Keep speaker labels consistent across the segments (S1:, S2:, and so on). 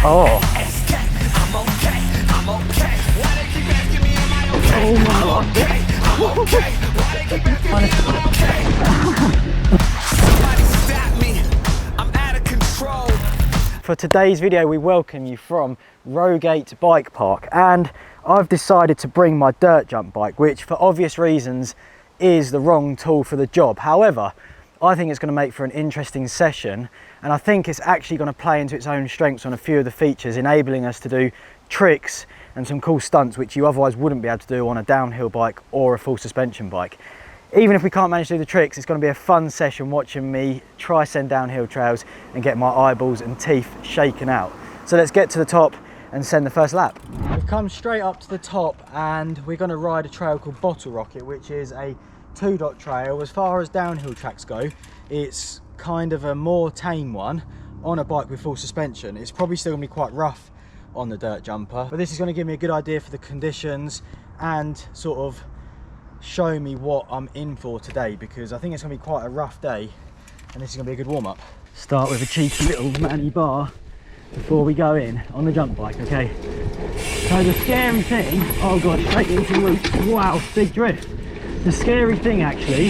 S1: Oh. For today's video, we welcome you from Rogate Bike Park, and I've decided to bring my dirt jump bike, which for obvious reasons is the wrong tool for the job. However, I think it's going to make for an interesting session, and I think it's actually going to play into its own strengths on a few of the features, enabling us to do tricks and some cool stunts which you otherwise wouldn't be able to do on a downhill bike or a full suspension bike. Even if we can't manage to do the tricks, it's going to be a fun session watching me try send downhill trails and get my eyeballs and teeth shaken out. So let's get to the top and send the first lap. We've come straight up to the top and we're going to ride a trail called Bottle Rocket, which is a 2-dot trail. As far as downhill tracks go, it's kind of a more tame one on a bike with full suspension. It's probably still going to be quite rough on the dirt jumper, but this is going to give me a good idea for the conditions and sort of show me what I'm in for today, because I think it's going to be quite a rough day and this is going to be a good warm-up. Start with a cheeky little manny bar before we go in on the jump bike, okay? So the scary thing, oh god, straight into roots, wow, big drift. The scary thing actually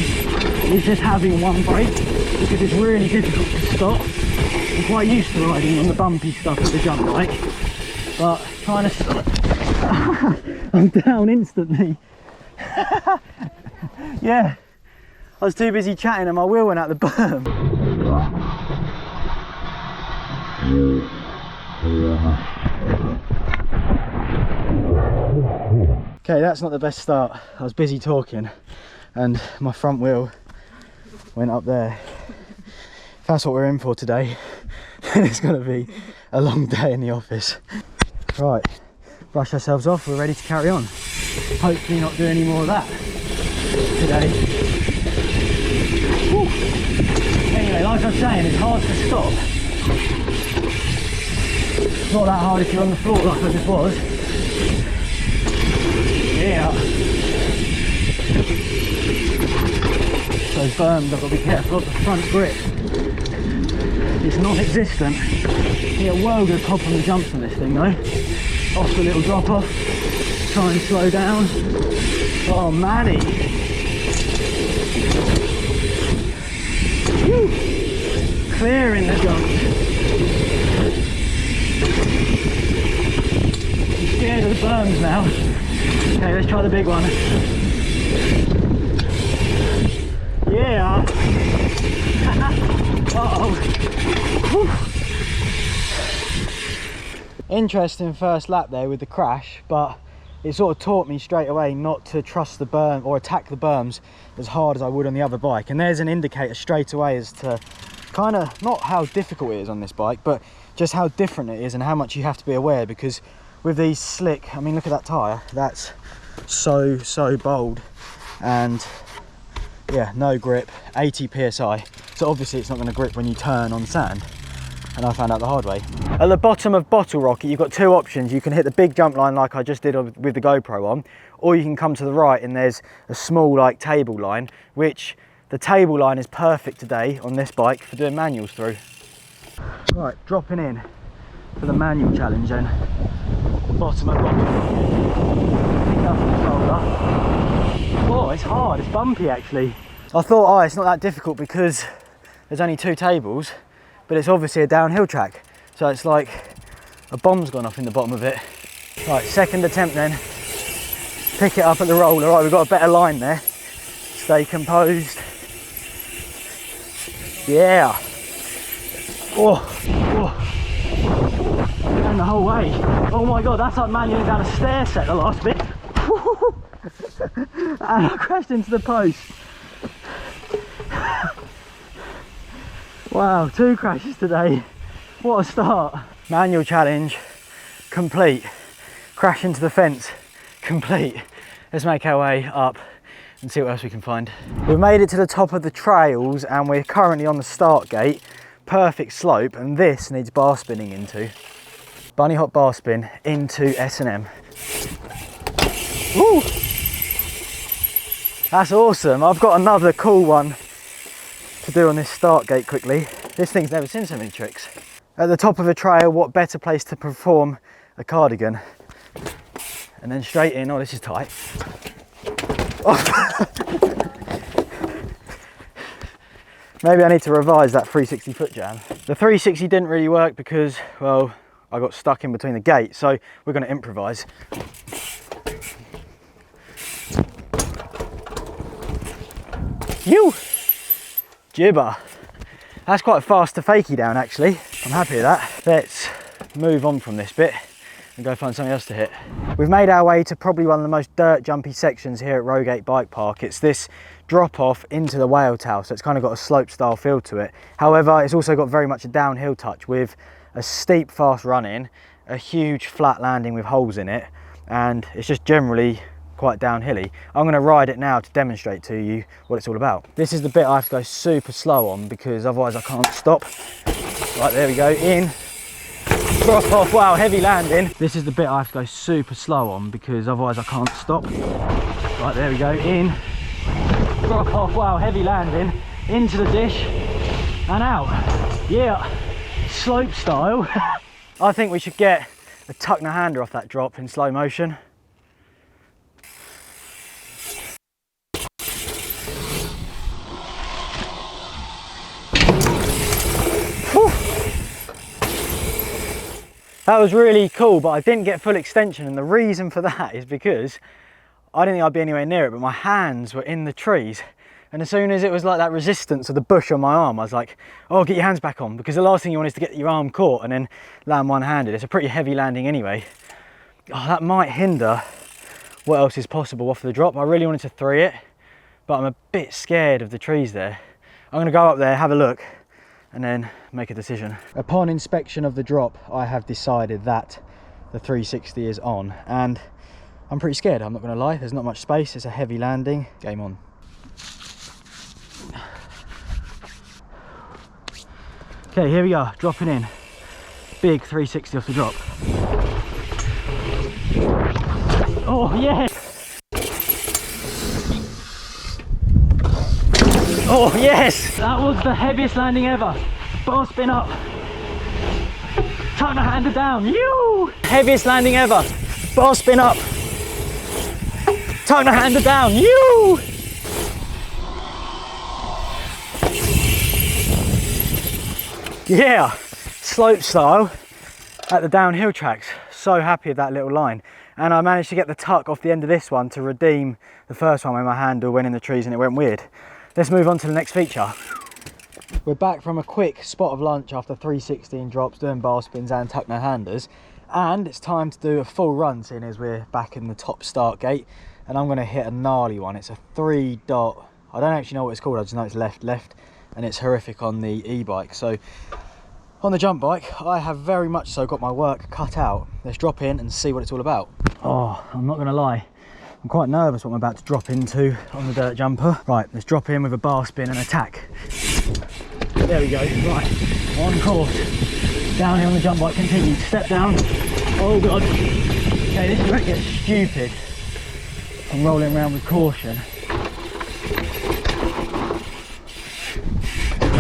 S1: is just having one brake, because it's really difficult to stop. I'm quite used to riding on the bumpy stuff with the jump bike, but trying to stop, I'm down instantly. Yeah, I was too busy chatting and my wheel went out the berm. Okay, that's not the best start. I was busy talking and my front wheel went up there. If that's what we're in for today, then it's going to be a long day in the office. Right, brush ourselves off, we're ready to carry on. Hopefully not do any more of that today. Whew. Anyway, like I was saying, it's hard to stop. It's not that hard if you're on the floor like I just was. Yeah. Those berms, I've got to be careful of the front grip. It's non-existent. You get well good pop on the jumps on this thing though. Off the little drop off. Try and slow down. Oh manny. Woo. Clearing the jump. I'm scared of the berms now. Okay, let's try the big one. Yeah. Uh-oh. Interesting first lap there with the crash, but it sort of taught me straight away not to trust the berm or attack the berms as hard as I would on the other bike. And there's an indicator straight away as to kind of not how difficult it is on this bike, but just how different it is and how much you have to be aware, because with these slick, I mean, look at that tyre, that's so bold, and yeah, no grip, 80 psi, so obviously it's not going to grip when you turn on sand. And I found out the hard way. At the bottom of Bottle Rocket, you've got two options. You can hit the big jump line like I just did with the GoPro on, or you can come to the right and there's a small like table line, which the table line is perfect today on this bike for doing manuals through. Right, dropping in for the manual challenge then. Bottom of Bottle Rocket. Pick up the shoulder. Oh, it's hard, it's bumpy actually. I thought, oh, it's not that difficult because there's only two tables, but it's obviously a downhill track, so it's like a bomb's gone off in the bottom of it. Right, second attempt then. Pick it up at the roller. Right, we've got a better line there. Stay composed. Yeah. Oh, oh. And the whole way. Oh my god, that's like manually down a stair set, the last bit. And I crashed into the post. Wow, 2 crashes today. What a start. Manual challenge complete. Crash into the fence complete. Let's make our way up and see what else we can find. We've made it to the top of the trails and we're currently on the start gate. Perfect slope, and this needs bar spinning into. Bunny hop bar spin into S&M. Woo! That's awesome. I've got another cool one to do on this start gate quickly. This thing's never seen so many tricks. At the top of a trail, what better place to perform a cardigan? And then straight in. Oh, this is tight. Oh. Maybe I need to revise that 360 foot jam. The 360 didn't really work because, well, I got stuck in between the gate, so we're going to improvise. You gibber. That's quite fast to fakie down, actually. I'm happy with that. Let's move on from this bit and go find something else to hit. We've made our way to probably one of the most dirt jumpy sections here at Rogate Bike Park. It's this drop off into the whale tail, so it's kind of got a slope style feel to it. However, it's also got very much a downhill touch with a steep fast run in, a huge flat landing with holes in it, and it's just generally quite downhilly. I'm going to ride it now to demonstrate to you what it's all about. This is the bit I have to go super slow on because otherwise I can't stop. Right, there we go, in, drop off, wow, heavy landing. This is the bit I have to go super slow on because otherwise I can't stop. Right, there we go, in, drop off, wow, heavy landing, into the dish and out. Yeah, slope style. I think we should get a tuck hander off that drop in slow motion. That was really cool, but I didn't get full extension, and the reason for that is because I didn't think I'd be anywhere near it, but my hands were in the trees, and as soon as it was like that resistance of the bush on my arm, I was like, oh, get your hands back on, because the last thing you want is to get your arm caught and then land one-handed. It's a pretty heavy landing anyway. Oh, that might hinder what else is possible off the drop. I really wanted to three it, but I'm a bit scared of the trees there. I'm gonna go up there, have a look, and then make a decision. Upon inspection of the drop, I have decided that the 360 is on, and I'm pretty scared, I'm not gonna lie. There's not much space, it's a heavy landing. Game on. Okay, here we are, dropping in. Big 360 off the drop. Oh, yes! Oh, yes! That was the heaviest landing ever. Bar spin up. Tuck the hander down. You! Heaviest landing ever. Bar spin up. Tuck the hander down. You! Yeah, slope style at the downhill tracks. So happy with that little line. And I managed to get the tuck off the end of this one to redeem the first one where my handle went in the trees and it went weird. Let's move on to the next feature. We're back from a quick spot of lunch after 316 drops, doing bar spins and tuck no handers. And it's time to do a full run, seeing as we're back in the top start gate. And I'm gonna hit a gnarly one. It's a 3-dot, I don't actually know what it's called, I just know it's left, and it's horrific on the e-bike. So on the jump bike, I have very much so got my work cut out. Let's drop in and see what it's all about. Oh, I'm not gonna lie, I'm quite nervous what I'm about to drop into on the dirt jumper. Right, let's drop in with a bar spin and attack. There we go, right, on course. Down here on the jump bike, continued, step down. Oh God. Okay, this is where it gets stupid. I'm rolling around with caution.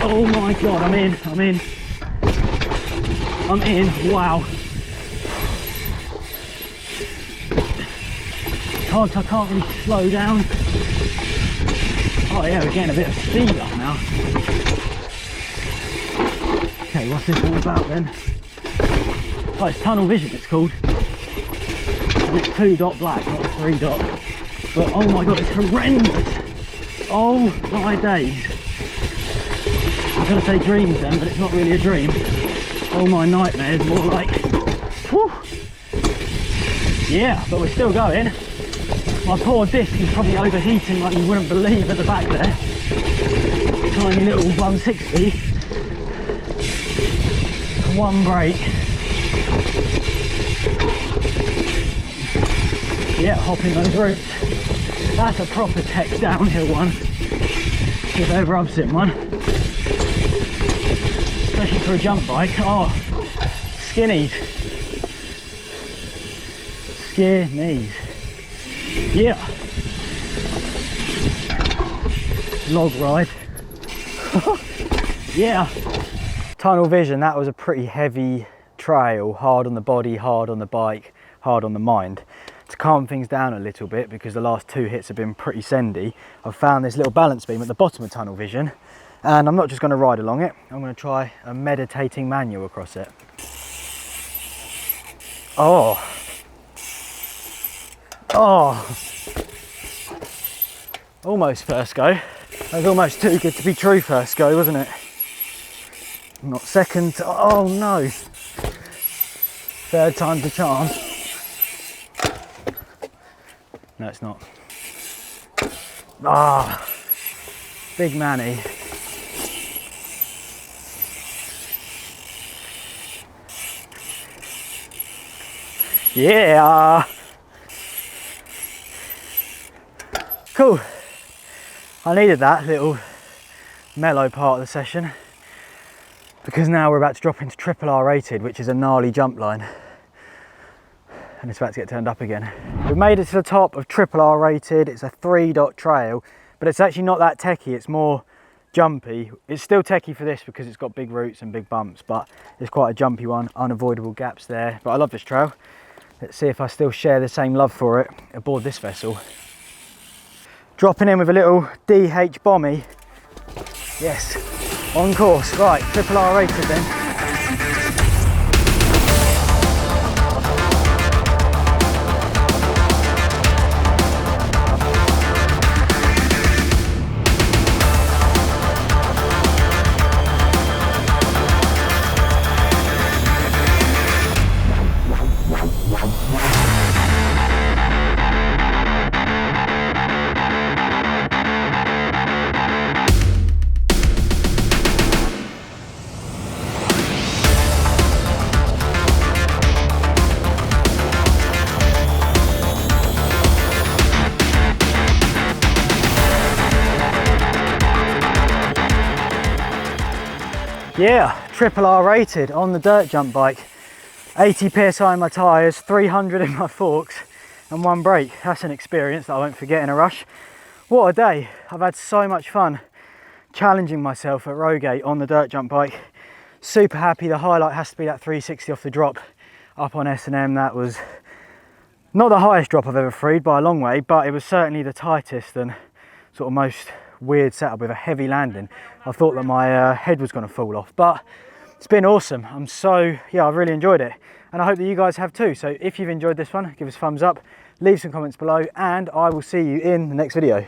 S1: Oh my God, I'm in. Wow. I can't really slow down. Oh yeah, we're getting a bit of speed up now. Okay, what's this all about then? Oh, it's tunnel vision it's called. It's 2-dot black, not a 3-dot. But oh my God, it's horrendous. Oh my days. I was going to say dreams then, but it's not really a dream. Oh my nightmares, more like, whew. Yeah, but we're still going. My poor disc is probably overheating like you wouldn't believe at the back there. Tiny little 160. One brake. Yeah, hopping those roots. That's a proper tech downhill one. If ever I've seen one. Especially for a jump bike. Oh, skinnies. Skinnies. Yeah. Log ride. Yeah. Tunnel vision, that was a pretty heavy trail, hard on the body, hard on the bike, hard on the mind. To calm things down a little bit, because the last 2 hits have been pretty sendy, I've found this little balance beam at the bottom of tunnel vision, and I'm not just going to ride along it, I'm going to try a meditating manual across it. Oh, almost first go. That was almost too good to be true first go, wasn't it? Not second. Oh no, third time's the charm. No, it's not. Ah, big Manny. Yeah. Cool. I needed that little mellow part of the session, because now we're about to drop into triple R rated, which is a gnarly jump line, and it's about to get turned up again. We've made it to the top of triple R rated. It's a 3-dot trail, but it's actually not that techie, it's more jumpy. It's still techie for this because it's got big roots and big bumps, but it's quite a jumpy one, unavoidable gaps there. But I love this trail. Let's see if I still share the same love for it aboard this vessel. Dropping in with a little DH bommy. Yes, on course. Right, triple R rated then. Yeah, triple R rated on the dirt jump bike. 80 psi in my tyres, 300 in my forks, and 1 brake. That's an experience that I won't forget in a rush. What a day. I've had so much fun challenging myself at Rogate on the dirt jump bike. Super happy. The highlight has to be that 360 off the drop up on S&M. That was not the highest drop I've ever freed by a long way, but it was certainly the tightest and sort of most weird setup with a heavy landing. I thought that my head was going to fall off, but it's been awesome. I've really enjoyed it, and I hope that you guys have too. So if you've enjoyed this one, give us a thumbs up, leave some comments below, and I will see you in the next video.